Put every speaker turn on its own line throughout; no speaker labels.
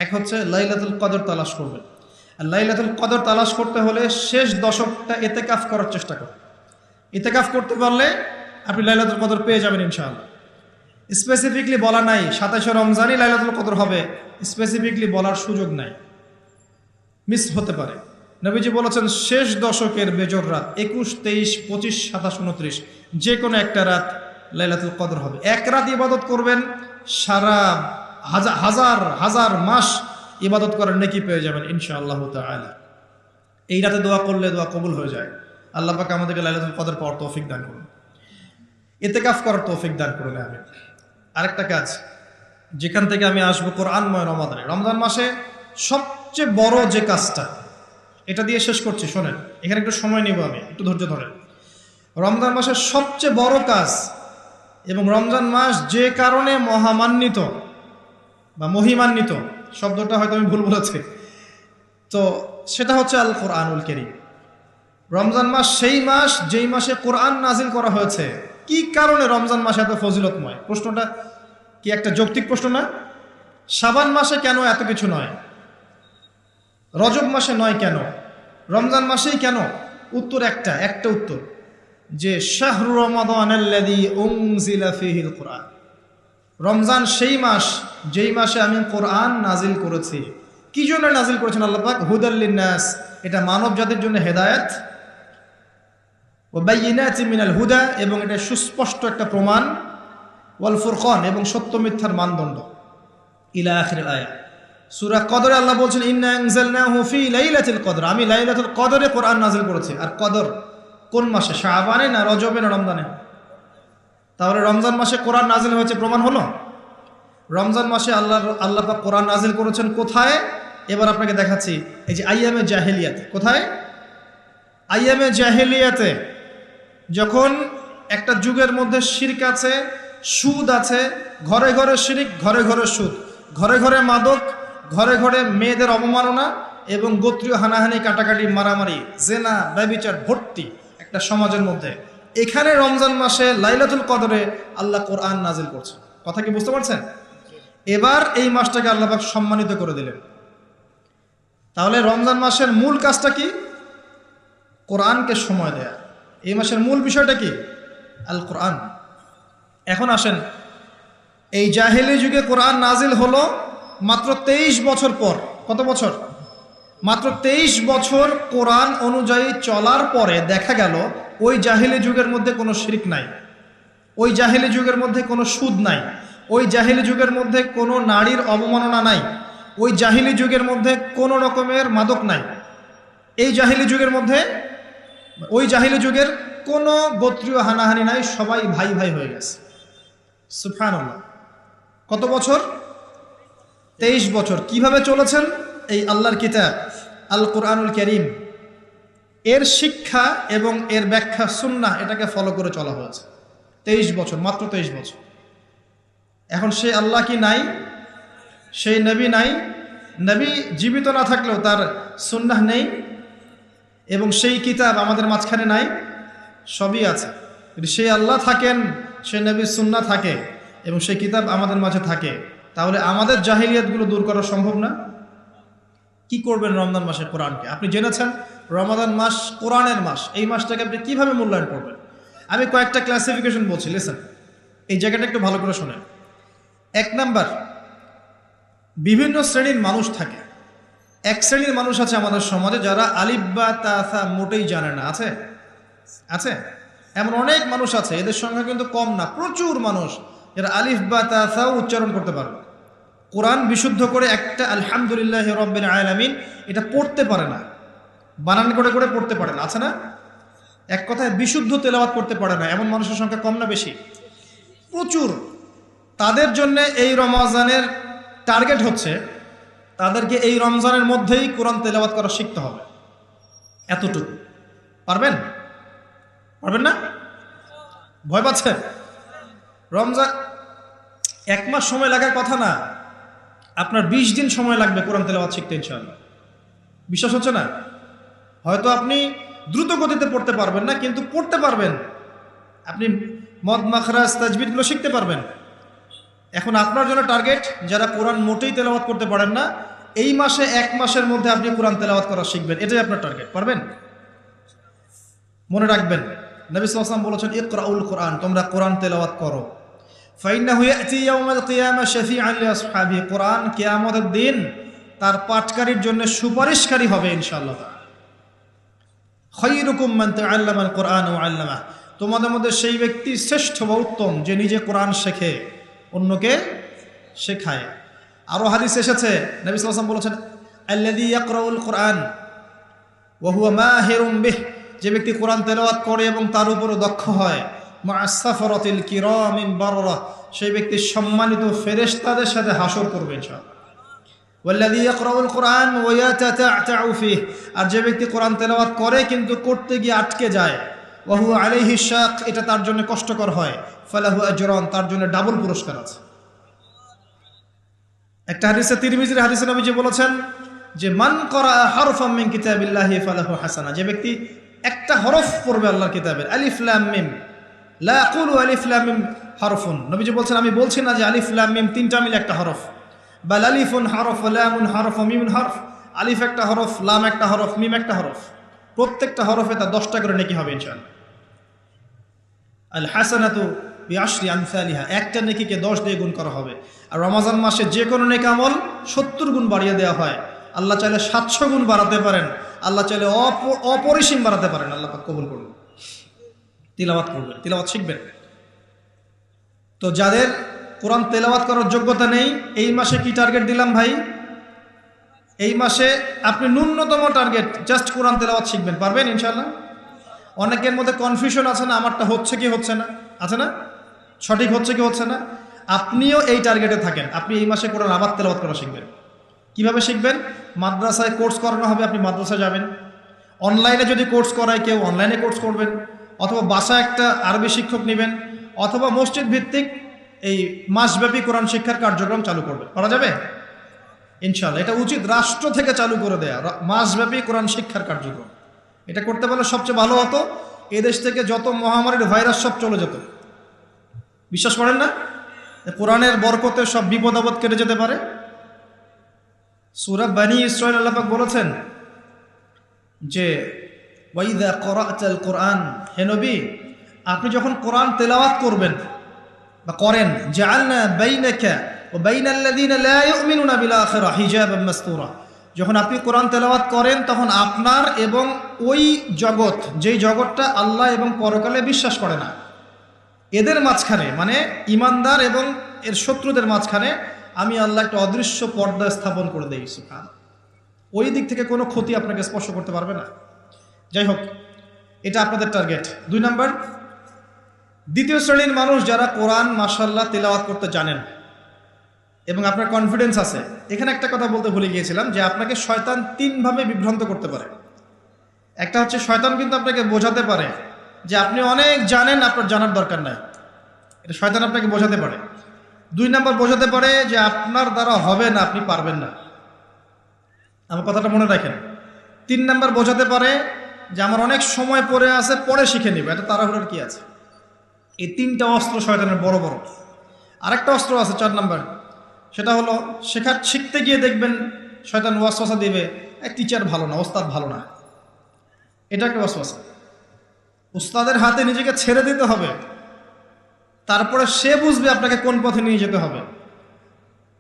এক হচ্ছে লাইলাতুল কদর তালাশ করবেন। আর লাইলাতুল কদর তালাশ করতে হলে শেষ দশকটা ইতিকাফ করার চেষ্টা করবেন। ইতিকাফ করতে পারলে আপনি লাইলাতুল কদর পেয়ে যাবেন ইনশাআল্লাহ। স্পেসিফিকলি বলা নাই 27শে রমজানই লাইলাতুল কদর হবে, স্পেসিফিকলি বলার সুযোগ নাই, মিস হতে পারে। নবীজি বলেছেন শেষ দশকের বেজর রাত 21, 23, 25, 27, 29 যে কোনো একটা রাত লাইলাতুল কদর হবে। এক রাত ইবাদত করবেন, সারা হাজার হাজার মাস ইবাদত করার নেকি পেয়ে যাবেন ইনশাআল্লাহ তাআলা। এই রাতে দোয়া করলে দোয়া কবুল হয়ে যায়। আল্লাহ পাক আমাদেরকে লাইলাতুল কদর পাওয়ার তৌফিক দান করুন, ইতিকাফ করার তৌফিক দান করুন। আমি আরেকটা কাজ যেখান থেকে আমি আসবো, কোরআনময় রমাদানে, রমজান মাসে সবচেয়ে বড় যে কাজটা, এটা দিয়ে শেষ করছি, শোনেন, এখানে একটু সময় নেব, আমি একটু ধৈর্য ধরেন। রমজান মাসের সবচেয়ে বড় কাজ এবং রমজান মাস যে কারণে মহামান্বিত বা মহিমান্বিত, শব্দটা হয়তো আমি ভুল বলেছি, তো সেটা হচ্ছে আল কোরআনুল কারীম। রমজান মাস সেই মাস যেই মাসে কোরআন নাজিল করা হয়েছে। কি কারণে রমজান মাসে এত ফজিলতময়? প্রশ্নটা কি একটা যৌক্তিক প্রশ্ন না? শাবান মাসে কেন এত কিছু নয়? রজব মাসে নয় কেন? রমজান মাসেই কেন? উত্তর একটা উত্তর, যে শাহরু রমাদানাল্লাযী উনজিলা ফীহিল কোরআন। রমজান সেই মাস যেই মাসে আমি কোরআন নাজিল করেছি। কি জন্য নাজিল করেছেন আল্লাহ পাক? হুদাল লিন্নাস, এটা মানব জাতির জন্য হেদায়েত, ওয়া বাইয়িনাতিন মিনাল হুদা, এবং এটা সুস্পষ্ট একটা প্রমাণ, ওয়াল ফুরকান, এবং সত্য মিথ্যার মানদণ্ড, ইলা আখিরিল আয়াত। সূরা কদরে আল্লাহ বলছেন ইন্না আনজালনাহু ফি লাইলাতুল কদর, আমি লাইলাতুল কদরে কোরআন নাজিল করেছি। আর কদর কোন মাসে? শাবানে না রজবে না রমজানে? তাহলে রমজান মাসে কোরআন নাজিল হয়েছে, প্রমাণ হলো। রমজান মাসে আল্লাহ পাক কোরআন নাজিল করেছেন কোথায়? এবার আপনাকে দেখাচ্ছি। এই যে আইয়ামে জাহেলিয়াতে। কোথায়? আইয়ামে জাহেলিয়াতে, যখন একটা যুগের মধ্যে শিরক আছে, সুদ আছে, ঘরে ঘরে শিরক, ঘরে ঘরে সুদ, ঘরে ঘরে মাদক, ঘরে ঘরে মেয়েদের অবমাননা এবং গোত্রীয় হানাহানি, কাটাকাটি, মারামারি, জেনা, ব্যভিচার ভর্তি একটা সমাজের মধ্যে। এখানে রমজান মাসে লাইলাতুল কদরে আল্লাহ কোরআন নাজিল করছে। কথা কি বুঝতে পারছেন? এবার এই মাসটাকে আল্লাহ পাক সম্মানিত করে দিলেন। তাহলে রমজান মাসের মূল কাজটা কি? কোরআনকে সময় দেয়া। এই মাসের মূল বিষয়টা কি? আল কোরআন। এখন আসেন, এই জাহেলি যুগে কোরআন নাজিল হলো মাত্র 23 বছর পর। কত বছর? মাত্র 23 বছর কোরআন অনুযায়ী চলার পরে দেখা গেল ওই জাহেলি যুগের মধ্যে কোনো শিরক নাই, ওই জাহেলি যুগের মধ্যে কোনো সুদ নাই, ওই জাহেলি যুগের মধ্যে কোনো নারীর অবমাননা নাই, ওই জাহেলি যুগের মধ্যে কোনো রকমের মাদক নাই, এই জাহেলি যুগের মধ্যে, ওই জাহেলি যুগের কোনো গোত্রীয় হানাহানি নাই, সবাই ভাই ভাই হয়ে গেছে। সুবহানাল্লাহ। কত বছর? 23 বছর। কিভাবে চলেছেন? এই আল্লাহর কিতাব আল কোরআনুল কারীম, এর শিক্ষা এবং এর ব্যাখ্যা সুন্নাহ, এটাকে ফলো করে চলা হয়েছে 23 বছর, মাত্র 23 বছর। এখন সেই আল্লাহ কি নাই? সেই নবী নাই? নবী জীবিত না থাকলেও তার সুন্নাহ নেই, এবং সেই কিতাব আমাদের মাঝখানে নাই? সবই আছে। যদি সেই আল্লাহ থাকেন, সেই নবীর সুন্নাহ থাকে এবং সেই কিতাব আমাদের মাঝে থাকে, তাহলে আমাদের জাহিলিয়াতগুলো দূর করা সম্ভব না? কি করবেন রমজান মাসে কোরআনকে? আপনি জেনেছেন রমাদান মাস কোরআনের মাস, এই মাসটাকে আপনি কিভাবে মূল্যায়ন করবেন? আমি কয়েকটা ক্লাসিফিকেশন বলছি, লিসেন, এই জায়গাটা একটু ভালো করে শোনেন। 1 নাম্বার, বিভিন্ন শ্রেণীর মানুষ থাকে। এক শ্রেণীর মানুষ আছে আমাদের সমাজে যারা আলিফ বা তা মোটেই জানে না। আছে? আছে? এমন অনেক মানুষ আছে, এদের সংখ্যা কিন্তু কম না, প্রচুর মানুষ যারা আলিফ বা তা উচ্চারণ করতে পারবে, কোরআন বিশুদ্ধ করে একটা আলহামদুলিল্লাহি রাব্বিল আলামিন এটা পড়তে পারে না, বানান করে করে পড়তে পারে না। আছে না? এক কথায় বিশুদ্ধ তেলাওয়াত করতে পারে না, এমন মানুষের সংখ্যা কম না বেশি? প্রচুর। তাদের জন্য এই রমজানের টার্গেট হচ্ছে তাদেরকে এই রমজানের মধ্যেই কোরআন তেলাওয়াত করা শিখতে হবে। এতটুকু পারবেন? পারবেন না? ভয় পাচ্ছেন? রমজান 1 মাস সময় লাগার কথা না, আপনার 20 দিন সময় লাগবে কোরআন তেলাওয়াত শিখতে ইনশাআল্লাহ। বিশ্বাস হচ্ছে না? হয়তো আপনি দ্রুত গতিতে পড়তে পারবেন না, কিন্তু পড়তে পারবেন। আপনি মদ, মাখরাজ, তাজবিদগুলো শিখতে পারবেন। এখন আপনার জন্য টার্গেট যারা কোরআন মোটেই তেলাওয়াত করতে পারেন না, এই মাসে 1 মাসের মধ্যে আপনি কোরআন তেলাওয়াত করা শিখবেন, এটাই আপনার টার্গেট। পারবেন? মনে রাখবেন, নবী সাল্লাল্লাহু আলাইহি ওয়াসাল্লাম বলেছেন ইকরাউল কোরআন, তোমরা কোরআন তেলাওয়াত করো। ফাইন্নাহু ইয়াতি ইয়াউমাল কিয়ামা শাফিআন লিআসহাবিহি, কোরআন কিয়ামতের দিন তার পাঠকারীর জন্য সুপারিশকারী হবে ইনশাআল্লাহ। খায়রুকুম মান তাআল্লামাল কোরআন ওয়া আল্লামাহ, তোমাদের মধ্যে সেই ব্যক্তি শ্রেষ্ঠ বা উত্তম যে নিজে কোরআন শেখে অন্যকে শেখায়। আরো হাদিস এসেছে, নবী সাল্লাল্লাহু আলাইহি ওয়াসাল্লাম বলেছেন আল্লাযী ইয়াকরাউল কোরআন ওয়া হুয়া মাহিরুম বিহি, যে ব্যক্তি কোরআন তেলাওয়াত করে এবং তার উপর দক্ষ হয়, মা'আস সাফরাতিল কিরামিল বাররা, সেই ব্যক্তি সম্মানিত ফেরেশতাদের সাথে হাসর করবে ইনশাআল্লাহ। ওয়াল্লাযী ইয়াকরাউল কোরআন ওয়া ইয়াতাতা'তাউ ফিহি, আর যে ব্যক্তি কোরআন তেলাওয়াত করে কিন্তু করতে গিয়ে আটকে যায়, ওয়া হুয়া আলাইহি শাক, এটা তার জন্য কষ্টকর হয়, ফালাহু আজরান, তার জন্য ডাবল পুরস্কার আছে। একটা হাদিসে, তিরমিজির হাদিসে নবীজি বলেছেন যে মান করা হারফাম মিন কিতাবিল্লাহি ফালাহু হাসানা, যে ব্যক্তি একটা হরফ পড়বে আল্লাহর কিতাবের, আলিফ লাম মিম, লা আকুলু আলিফ লাম মিম হারফুন, নবীজি বলছেন আমি বলছি না যে আলিফ লাম মিম তিনটা মিলে একটা হরফ, বাল আলিফুন হরফ, লামুন হরফ, মিমুন হরফ, আলিফ একটা হরফ, লাম একটা হরফ, মিম একটা হরফ, প্রত্যেকটা হরফে তার 10টা করে নেকি হবে ইনশাআল্লাহ। আল হাসানাতু বিআশরি আমসালিহা, একটা নেকিকে 10 দিয়ে গুণ করা হবে। আর রমজান মাসে যে কোনো নেক আমল 70 গুণ বাড়িয়ে দেওয়া হয়। আল্লাহ চাইলে 700 গুণ বাড়াতে পারেন, আল্লাহ চাইলে অপরিসীম বাড়াতে পারেন। আল্লাহ পাক কবুল করুন। তিলাওয়াত করবেন, তিলাওয়াত শিখবেন। তো যাদের কোরআন তেলাওয়াত করার যোগ্যতা নেই, এই মাসে কি টার্গেট দিলাম ভাই? এই মাসে আপনি ন্যূনতম টার্গেট জাস্ট কোরআন তেলাওয়াত শিখবেন, পারবেন ইনশাআল্লাহ? অনেকের মধ্যে কনফিউশন আছে না, আমারটা হচ্ছে কি হচ্ছে না, আছে না, সঠিক হচ্ছে কি হচ্ছে না। আপনিও এই টার্গেটে থাকেন, আপনি এই মাসে কোরআন আবার তেলাওয়াত করা শিখবেন। কিভাবে শিখবেন? মাদ্রাসায় কোর্স করানো হবে, আপনি মাদ্রাসায় যাবেন। অনলাইনে যদি কোর্স করায় কেউ, অনলাইনে কোর্স করবেন, অথবা বাসায় একটা আরবি শিক্ষক নেবেন, অথবা মসজিদ ভিত্তিক এই মাসব্যাপী কোরআন শিক্ষার কার্যক্রম চালু করবেন। করা যাবে ইনশাআল্লাহ। এটা উচিত রাষ্ট্র থেকে চালু করে দেয়া মাসব্যাপী কোরআন শিক্ষার কার্যক্রম। এটা করতে পারলে সবচেয়ে ভালো হতো। এদেশ থেকে যত মহামারীর ভাইরাস সব চলে যেত। বিশ্বাস করেন না? কোরআনের বরকতে সব বিপদ আপদ কেটে যেতে পারে। সূরা বনী ইসরাঈল আল্লাহ পাক বলেছেন যে ওয়াইদা ক্বরা'তাল কোরআন, হে নবী আপনি যখন কোরআন তেলাওয়াত করবেন বা করেন, জাআলনা বাইনাকা ওয়া বাইনাল্লাযীনা লা ইউমিনুনা বিল আখিরাহ হিজাবাম মাসতুরা, যখন আপনি কোরআন তেলাওয়াত করেন তখন আপনার এবং ওই জগৎ, যেই জগৎটা আল্লাহ এবং পরকালে বিশ্বাস করে না, এদের মাঝখানে, মানে ইমানদার এবং এর শত্রুদের মাঝখানে আমি আল্লাহ একটা অদৃশ্য পর্দা স্থাপন করে দেই। সুবহানাল্লাহ। ওই দিক থেকে কোনো ক্ষতি আপনাকে স্পর্শ করতে পারবে না। যাই হোক, এটা আপনাদের টার্গেট। 2 নাম্বার, দ্বিতীয় শ্রেণীর মানুষ যারা কোরআন মাশাআল্লাহ তেলাওয়াত করতে জানেন এবং আপনার কনফিডেন্স আছে। এখানে একটা কথা বলতে ভুলে গিয়েছিলাম যে আপনাকে শয়তান 3 ভাবে বিভ্রান্ত করতে পারে। একটা হচ্ছে শয়তান কিন্তু আপনাকে বোঝাতে পারে যে আপনি অনেক জানেন, আপনার জানার দরকার নাই। এটা শয়তান আপনাকে বোঝাতে পারে। 2 নাম্বার, বোঝাতে পারে যে আপনার দ্বারা হবে না, আপনি পারবেন না। আমার কথাটা মনে রাখেন। 3 নাম্বার, বোঝাতে পারে যে আমার অনেক সময় পড়ে আছে, পরে শিখে নেবে, এটা তাড়াহুড়োর কি আছে। এই 3টা অস্ত্র শয়তানের বড় বড়। আরেকটা অস্ত্র আছে 4 নাম্বার, সেটা হলো শিখতে গিয়ে দেখবেন শয়তান ওয়াসওয়াসা দিবে, এক টিচার ভালো না, ওস্তাদ ভালো না। এটা একটা ওয়াসওয়াসা। উস্তাদের হাতে নিজেকে ছেড়ে দিতে হবে, তারপরে সে বুঝবে আপনাকে কোন পথে নিয়ে যেতে হবে।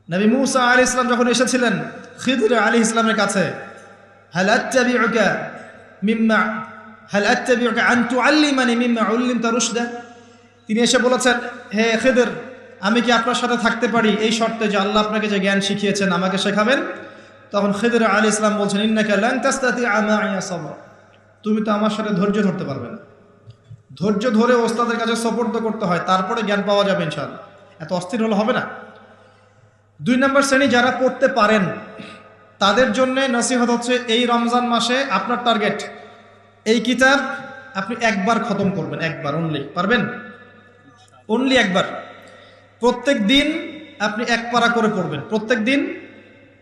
নবী মূসা আলাইহিস সালাম যখন এসেছিলেন খিদর আলাইহিস সালামের কাছে, হাল আত্তাবিউকা আন তুআল্লিমানি মিম্মা উল্লিমতা রুশদা, তিনি এসে বলেছেন, হে খিদর, আমি কি আপনার সাথে থাকতে পারি এই শর্তে যে আল্লাহ আপনাকে যে জ্ঞান শিখিয়েছেন আমাকে শেখাবেন? তখন খিদর আলাইহিস সালাম বলছেন, ইন্নাকা লান তাস্তাতিআ মা'ইয়া সাবরা, তুমি তো আমার সাথে ধৈর্য ধরতে পারবে না। ধৈর্য ধরে ওস্তাদের কাছে সুপর্দ করতে হয়, তারপরে জ্ঞান পাওয়া যাবে ইনশাআল্লাহ। এত অস্থির হলে হবে না। 2 নম্বর শ্রেণী যারা পড়তে পারেন তাদের জন্য নসিহত হচ্ছে, এই রমজান মাসে আপনার টার্গেট এই কিতাব আপনি একবার খতম করবেন, একবার অনলি। পারবেন? অনলি একবার। প্রত্যেক দিন আপনি 1 পারা করে পড়বেন, প্রত্যেক দিন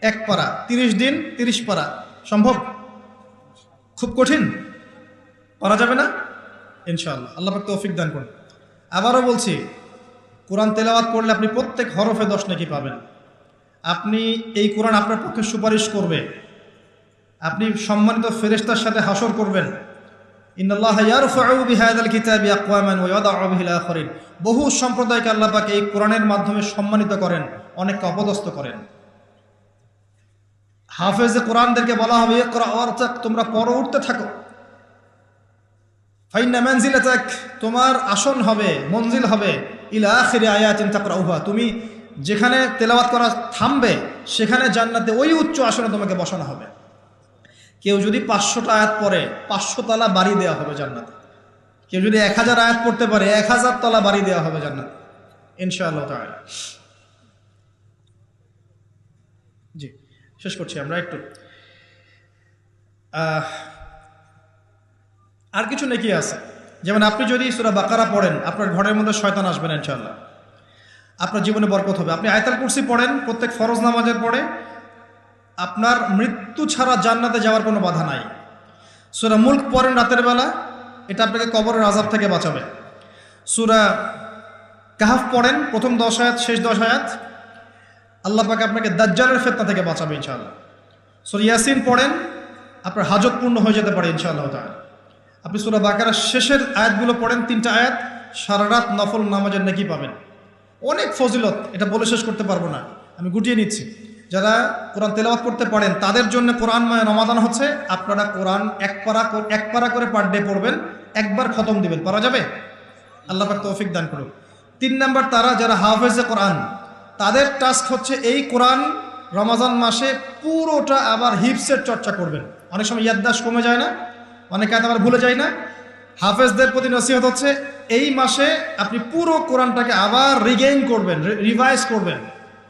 1 পারা, 30 দিন 30 পারা। সম্ভব? খুব কঠিন? পারা যাবে না ইনশাআল্লাহ। আল্লাহ পাক তৌফিক দান করুন। আবারও বলছি, কোরআন তেলাওয়াত করলে আপনি প্রত্যেক হরফে 10 নেকি পাবেন। আপনি এই কোরআন আপনার পক্ষে সুপারিশ করবে, আপনি সম্মানিত ফেরেশতার সাথে হাসর করবেন। ইন্নাল্লাহা ইয়ারফাউ বিহাযাল কিতাবি আকওয়ামান ওয়া ইয়াদাউ বিহিল আখারিন। বহু সম্প্রদায়কে আল্লাহ পাক এই কোরআনের মাধ্যমে সম্মানিত করেন, অনেককে অপদস্থ করেন। হাফেজে কোরআনদেরকে বলা হবে ইকরা ওয়ারতাক, তোমরা পড়ো, উঠতে থাকো। ফাইন্না মানজিলাতাক, তোমার আসন হবে, মঞ্জিল হবে, ইলা আখিরি আয়াতিন তাকরাউহা, তুমি যেখানে তেলাওয়াত করা থামবে সেখানে জান্নাতে ওই উচ্চ আসনে তোমাকে বসানো হবে। কেউ যদি 500টা আয়াত পড়ে 500 তলা বাড়ি দেওয়া হবে জান্নাতে। কেউ যদি 1000 আয়াত পড়তে পারে 1000 তলা বাড়ি দেওয়া হবে জান্নাতে ইনশাআল্লাহ তাআলা। জি, শেষ করছি আমরা একটু। আর কিছু নেকি আছে, যেমন আপনি যদি সূরা বাকারা পড়েন আপনার ঘরের মধ্যে শয়তান আসবে না ইনশাআল্লাহ, আপনার জীবনে বরকত হবে। আপনি আয়াতুল কুরসি পড়েন প্রত্যেক ফরজ নামাজের পরে, আপনার মৃত্যু ছাড়া জান্নাতে যাওয়ার কোনো বাধা নাই। সূরা মুলক পড়েন রাতের বেলা, এটা আপনাকে কবরের আযাব থেকে বাঁচাবে। সূরা কাহফ পড়েন প্রথম 10 আয়াত শেষ 10 আয়াত, আল্লাহ পাক আপনাকে দাজ্জালের ফিতনা থেকে বাঁচাবে ইনশাআল্লাহ। সূরা ইয়াসিন পড়েন, আপনার হাজত পূর্ণ হয়ে যেতে পারে ইনশাআল্লাহ তাআলা। আপনি সূরা বাকারার শেষের আয়াতগুলো পড়েন 3টা আয়াত, সারা রাত নফল নামাজের নেকি পাবেন। অনেক ফজিলত, এটা বলে শেষ করতে পারবো না, আমি গুটিয়ে নিচ্ছি। যারা কোরআন তেলাওয়াত করতে পারেন তাদের জন্য কোরআনময় রমাদান হচ্ছে, আপনারা কোরআন এক পারা করে পার ডে পড়বেন, একবার খতম দিবেন, পারা যাবে? আল্লাহ পাক তৌফিক দান করুন। 3 নাম্বার, তারা যারা হাফেজে কোরআন, তাদের টাস্ক হচ্ছে এই কোরআন রমাজান মাসে পুরোটা আবার হিফসের চর্চা করবেন। অনেক সময় ইয়াদদাশ কমে যায় না, অনেক আয়াত আবার ভুলে যায় না। হাফেজদের প্রতি নসিহত হচ্ছে এই মাসে আপনি পুরো কোরআনটাকে আবার রিগেইন করবেন, রিভাইজ করবেন,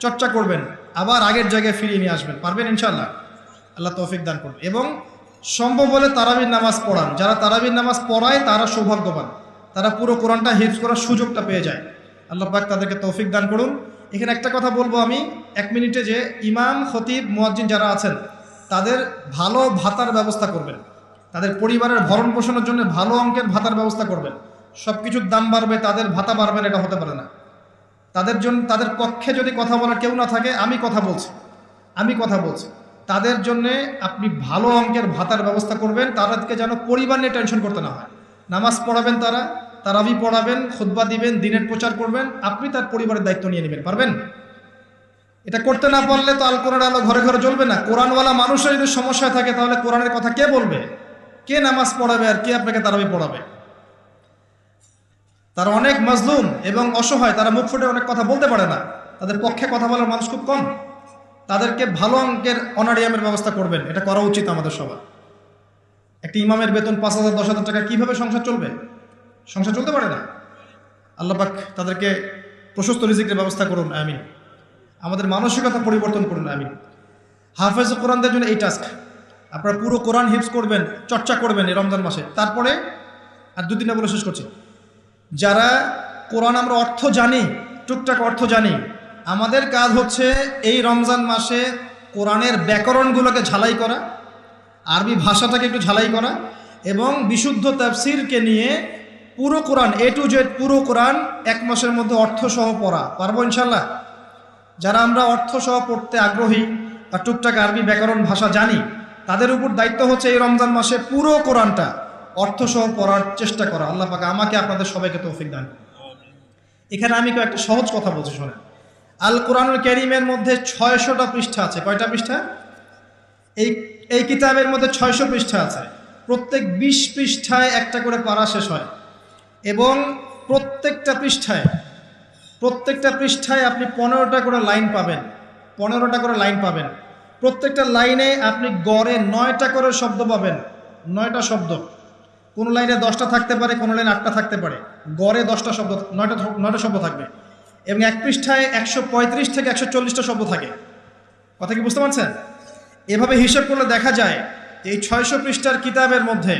চর্চা করবেন, আবার আগের জায়গায় ফিরিয়ে নিয়ে আসবেন। পারবেন ইনশাআল্লাহ? আল্লাহ তৌফিক দান করুন। এবং সম্ভব হলে তারাবির নামাজ পড়ান। যারা তারাবির নামাজ পড়ায় তারা সৌভাগ্যবান, তারা পুরো কোরআনটা হিফজ করার সুযোগটা পেয়ে যায়। আল্লাহ পাক তাদেরকে তৌফিক দান করুন। এখানে একটা কথা বলবো আমি 1 মিনিটে, যে ইমাম, খতিব, মুয়াজ্জিন যারা আছেন তাদের ভালো ভাতার ব্যবস্থা করবেন, তাদের পরিবারের ভরণ পোষণের জন্য ভালো অঙ্কের ভাতার ব্যবস্থা করবেন। সব কিছুর দাম বাড়বে, তাদের ভাতা বাড়বে না, এটা হতে পারে না। তাদের জন্য, তাদের পক্ষে যদি কথা বলার কেউ না থাকে, আমি কথা বলছি, তাদের জন্যে আপনি ভালো অঙ্কের ভাতার ব্যবস্থা করবেন। তাদেরকে যেন পরিবার নিয়ে টেনশন করতে না হয়। নামাজ পড়াবেন, তারাবি পড়াবেন, খুতবা দিবেন, দিনের প্রচার করবেন, আপনি তার পরিবারের দায়িত্ব নিয়ে নেবেন। পারবেন? এটা করতে না পারলে তো আল কোরআনের আলো ঘরে ঘরে জ্বলবে না। কোরআনওয়ালা মানুষের যদি সমস্যা থাকে তাহলে কোরআনের কথা কে বলবে? কে নামাজ পড়াবে আর কে আপনাকে তারাবি পড়াবে? তারা অনেক মাজলুম এবং অসহায়, তারা মুখ ফুটে অনেক কথা বলতে পারে না, তাদের পক্ষে কথা বলার মানুষ খুব কম। তাদেরকে ভালো অঙ্কের অনারিয়ামের ব্যবস্থা করবেন, এটা করা উচিত আমাদের সবার। একটি ইমামের বেতন 5,000 10,000 টাকা, কিভাবে সংসার চলবে? সংসার চলতে পারে না। আল্লাহ পাক তাদেরকে প্রশস্ত রিজিকের ব্যবস্থা করুন, আমিন। আমাদের মানসিকতা পরিবর্তন করুন, আমিন। হাফেজ কোরআনদের জন্য এই টাস্ক, আপনারা পুরো কোরআন হিফজ করবেন, চর্চা করবেন এই রমজান মাসে। তারপরে আর 2-3টা বলে শেষ করছি। যারা কোরআন আমরা অর্থ জানি, টুকটাক অর্থ জানি, আমাদের কাজ হচ্ছে এই রমজান মাসে কোরআনের ব্যাকরণগুলোকে ঝালাই করা, আরবি ভাষাটাকে একটু ঝালাই করা, এবং বিশুদ্ধ তাফসিরকে নিয়ে পুরো কোরআন A to Z পুরো কোরআন 1 মাসের মধ্যে অর্থ সহ পড়া। পারবো ইনশাল্লাহ? যারা আমরা অর্থ সহ পড়তে আগ্রহী বা টুকটাক আরবি ব্যাকরণ ভাষা জানি, তাদের উপর দায়িত্ব হচ্ছে এই রমজান মাসে পুরো কোরআনটা অর্থ সহ পড়ার চেষ্টা করা। আল্লাহ পাক আমাকে আপনাদের সবাইকে তৌফিক দান করুন। এখানে আমি একটা সহজ কথা বলছি, শোনেন। আল কোরআনুল কারীমের মধ্যে 600টা পৃষ্ঠা আছে। কয়টা পৃষ্ঠা? এই কিতাবের মধ্যে 600 পৃষ্ঠা আছে। প্রত্যেক 20 পৃষ্ঠায় একটা করে পারা শেষ হয়, এবং প্রত্যেকটা পৃষ্ঠায় আপনি 15টা করে লাইন পাবেন। 15টা করে লাইন পাবেন। প্রত্যেকটা লাইনে আপনি গড়ে 9টা করে শব্দ পাবেন। 9টা শব্দ, কোন লাইনে 10টা থাকতে পারে, কোন লাইনে 8টা থাকতে পারে, গড়ে 10টা শব্দ, 9টা শব্দ থাকবে। এবং এক পৃষ্ঠায় 135 থেকে 140টা শব্দ থাকে। কথা কি বুঝতে পারছেন? এভাবে হিসাব করলে দেখা যায় যে এই 600 পৃষ্ঠার কিতাবের মধ্যে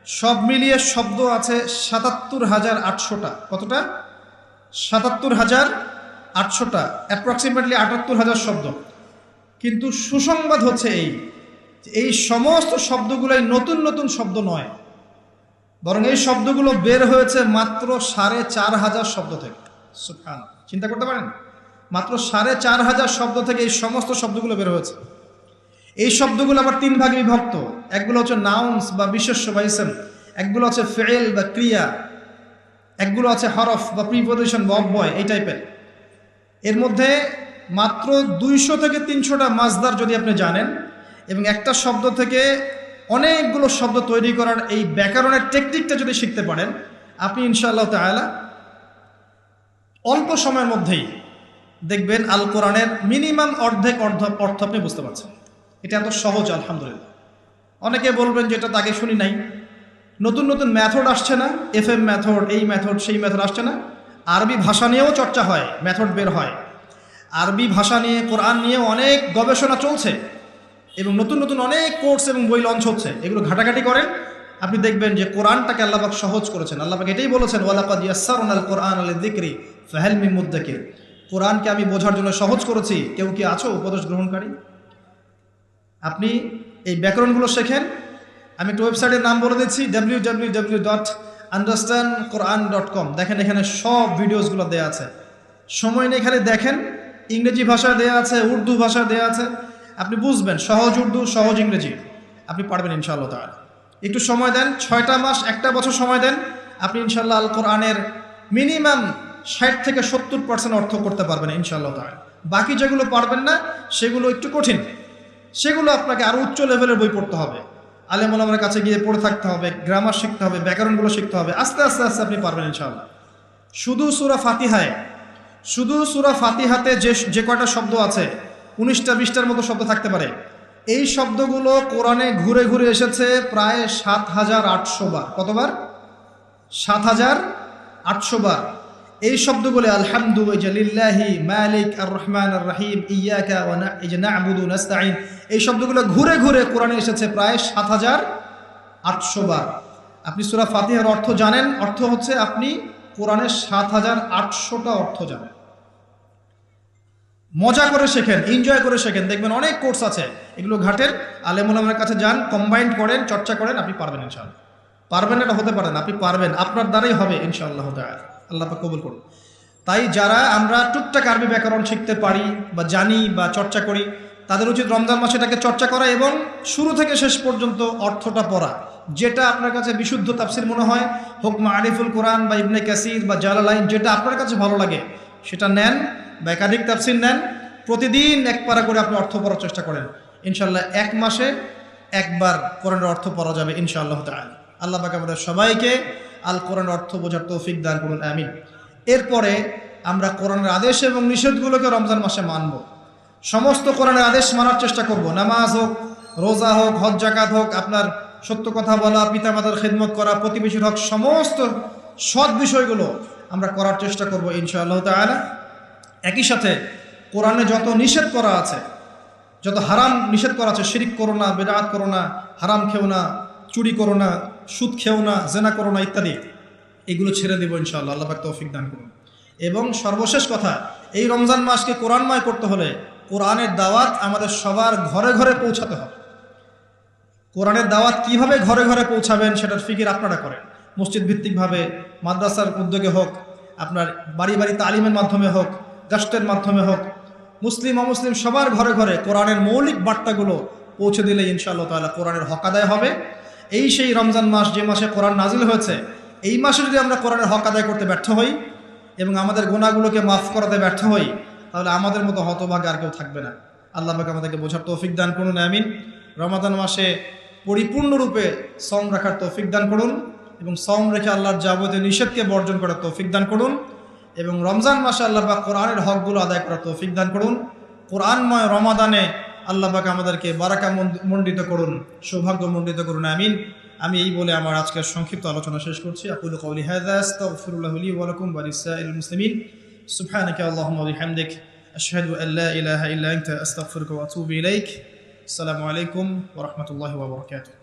সব মিলিয়ে শব্দ আছে 77,800টা। কতটা? 77,800টা, অ্যাপ্রক্সিমেটলি 78,000 শব্দ। কিন্তু সুসংবাদ হচ্ছে এই সমস্ত শব্দগুলোই নতুন নতুন শব্দ নয়, বরং এই শব্দগুলো বের হয়েছে মাত্র 4,500 শব্দ থেকে। সুবহানাল্লাহ, চিন্তা করতে পারেন? মাত্র ৪,৫০০ শব্দ থেকে এই সমস্ত শব্দগুলো বের হয়েছে। এই শব্দগুলো আবার ৩ ভাগে বিভক্ত। একগুলো হচ্ছে নাউন্স বা বিশেষ্য বা ইসম, একগুলো হচ্ছে ফেল বা ক্রিয়া, একগুলো আছে হরফ বা প্রিপোজিশন বা অব্যয়, এই টাইপের। এর মধ্যে মাত্র ২০০ থেকে ৩০০টা মাজদার যদি আপনি জানেন এবং একটা শব্দ থেকে অনেকগুলো শব্দ তৈরি করার এই ব্যাকরণের টেকনিকটা যদি শিখতে পারেন, আপনি ইনশাআল্লাহ তাআলা অল্প সময়ের মধ্যেই দেখবেন আল কোরআনের মিনিমাম অর্ধেক অর্থ আপনি বুঝতে পারছেন। এটা এত সহজ, আলহামদুলিল্লাহ। অনেকে বলবেন যে এটা তাকে শুনি নাই, নতুন নতুন মেথড আসছে না, FM মেথড, এই মেথড, সেই মেথড আসছে না। আরবি ভাষা নিয়েও চর্চা হয়, মেথড বের হয়। আরবি ভাষা নিয়ে, কোরআন নিয়ে অনেক গবেষণা চলছে এবং নতুন নতুন অনেক কোর্স এবং বই লঞ্চ হচ্ছে। এগুলো ঘাটাঘাটি করেন, আপনি দেখবেন যে কোরআনটাকে আল্লাহ পাক সহজ করেছেন। আল্লাহ পাক এটাই বলেছেন, ওয়ালাকাদ ইয়াসসারনাল কোরআনা লিযিকরি ফাহাল মিন মুদ্দাকির। কোরআনকে আমি বোঝার জন্য সহজ করেছি, কেউ কি আছো উপদেশ গ্রহণকারী? আপনি এই ব্যাকরণগুলো শেখেন। আমি একটা ওয়েবসাইটের নাম বলে দিচ্ছি, www.understandquran.com। দেখেন এখানে সব ভিডিওসগুলো দেওয়া আছে, সময় নেই খালি দেখেন। ইংরেজি ভাষায় দেওয়া আছে, উর্দু ভাষায় দেওয়া আছে, আপনি বুঝবেন। সহজ উর্দু, সহজ ইংরেজি, আপনি পারবেন ইনশাআল্লাহ তাআলা। একটু সময় দেন, 6টা মাস, 1টা বছর সময় দেন, আপনি ইনশাআল্লাহ আল কোরআনের মিনিমাম 60 থেকে 70% অর্থ করতে পারবেন ইনশাআল্লাহ তাআলা। বাকি যেগুলো পারবেন না সেগুলো একটু কঠিন, সেগুলো আপনাকে আরো উচ্চ লেভেলের বই পড়তে হবে, আলেম ওলামার কাছে গিয়ে পড়ে থাকতে হবে, গ্রামার শিখতে হবে, ব্যাকরণগুলো শিখতে হবে। আস্তে আস্তে আস্তে আপনি পারবেন ইনশাআল্লাহ। শুধু সূরা ফাতিহাতে যে কয়টা শব্দ আছে, 19টা 20টার মতো শব্দ থাকতে পারে। এই শব্দগুলো কোরআনে ঘুরে ঘুরে এসেছে প্রায় ৭,৮০০ বার। কতবার? ৭,৮০০ বার। এই শব্দগুলো আলহামদু লিল্লাহি মালিক আর রহমান আর রহিম ইয়াকা ওয়া না'বুদু নাস্তাঈন, এই শব্দগুলো ঘুরে ঘুরে কোরআনে এসেছে প্রায় ৭,৮০০ বার। আপনি সূরা ফাতিহার অর্থ জানেন, অর্থ হচ্ছে আপনি কোরআনের ৭,৮০০টা অর্থ জানেন। মজা করে শেখেন, এনজয় করে শেখেন, দেখবেন অনেক কোর্স আছে, এগুলো ঘাটের, আলেম ওলামার কাছে যান, কম্বাইন্ড করেন, চর্চা করেন, আপনি পারবেন ইনশাআল্লাহ। পারবেন, এটা হতে পারেন, আপনি পারবেন, আপনার দ্বারাই হবে ইনশাআল্লাহ তাআলা। আল্লাহ পাক কবুল করুন। তাই যারা আমরা টুকটাক আরবি ব্যাকরণ শিখতে পারি বা জানি বা চর্চা করি, তাদের উচিত রমজান মাসে এটাকে চর্চা করা এবং শুরু থেকে শেষ পর্যন্ত অর্থটা পড়া। যেটা আপনার কাছে বিশুদ্ধ তাফসির মনে হয়, হোক মারিফুল কোরআন বা ইবনে কাসির বা জালালাইন, যেটা আপনার কাছে ভালো লাগে সেটা নেন, বা একাধিক তাফসির নেন। প্রতিদিন এক পারা করে আপনি অর্থ পড়ার চেষ্টা করেন, ইনশাআল্লাহ 1 মাসে একবার কোরআনের অর্থ পড়া যাবে ইনশাআল্লাহ তাআলা। আল্লাহ পাক আমাদের সবাইকে আল কোরআনের অর্থ বোঝার তৌফিক দান করুন, আমিন। এরপরে আমরা কোরআনের আদেশ এবং নিষেধগুলোকে রমজান মাসে মানব। সমস্ত কোরআনের আদেশ মানার চেষ্টা করব। নামাজ হোক, রোজা হোক, হজ জাকাত হোক, আপনার সত্য কথা বলা, পিতামাতার খেদমত করা, প্রতিবেশীর হক, সমস্ত সৎ বিষয়গুলো আমরা করার চেষ্টা করব ইনশাআল্লাহ তাআলা। একই সাথে কোরআনে যত নিষেধ করা আছে, যত হারাম নিষেধ করা আছে, শিরিক করো না, বিদআত করো না, হারাম খেও না, চুরি করো না, সুদ খেও না, জেনা করো না ইত্যাদি, এগুলো ছেড়ে দেব ইনশাআল্লাহ। আল্লাহ পাক তৌফিক দান করুন। এবং সর্বশেষ কথা, এই রমজান মাসকে কোরআনময় করতে হলে কোরআনের দাওয়াত আমাদের সবার ঘরে ঘরে পৌঁছাতে হবে। কোরআনের দাওয়াত কিভাবে ঘরে ঘরে পৌঁছাবেন সেটার ফিকির আপনারা করেন। মসজিদ ভিত্তিকভাবে, মাদ্রাসার উদ্যোগে হোক, আপনার বাড়ি বাড়ি তালিমের মাধ্যমে হোক, গাস্টের মাধ্যমে হোক, মুসলিম অমুসলিম সবার ঘরে ঘরে কোরআনের মৌলিক বার্তাগুলো পৌঁছে দিলে ইনশাআল্লাহ তাআলা কোরআনের হক আদায় হবে। এই সেই রমজান মাস, যে মাসে কোরআন নাজিল হয়েছে, এই মাসে যদি আমরা কোরআনের হক আদায় করতে ব্যর্থ হই এবং আমাদের গুনাহগুলোকে মাফ করাতে ব্যর্থ হই, তাহলে আমাদের মতো হতভাগা আর কেউ থাকবে না। আল্লাহ পাক আমাদেরকে বোঝার তৌফিক দান করুন, আমিন। রমাদান মাসে পরিপূর্ণরূপে সওম রাখার তৌফিক দান করুন এবং সওম রেখে আল্লাহর যাবতীয় নিষেধকে বর্জন করার তৌফিক দান করুন এবং রমজান মাসে আল্লাহ পাক কোরআনের হকগুলো আদায় করার তৌফিক দান করুন। কোরআনময় রমাদানে আল্লাহ পাক আমাদেরকে বারাকা মণ্ডিত করুন, সৌভাগ্য মণ্ডিত করুন, আমিন। আমি এই বলে আমার আজকের সংক্ষিপ্ত আলোচনা শেষ করছি। আকুলু কওলি হাযা আস্তাগফিরুল্লাহ লি ওয়া লাকুম ওয়া লিসাইরিল মুসলিমিন। সুবহানাকা আল্লাহুম্মা ওয়া বিহামদিক আশহাদু আল লা ইলাহা ইল্লা আনতা আস্তাগফিরুকা ওয়া আতুবু ইলাইক। আসসালামু আলাইকুম ওয়া রাহমাতুল্লাহি ওয়া বারাকাতুহু।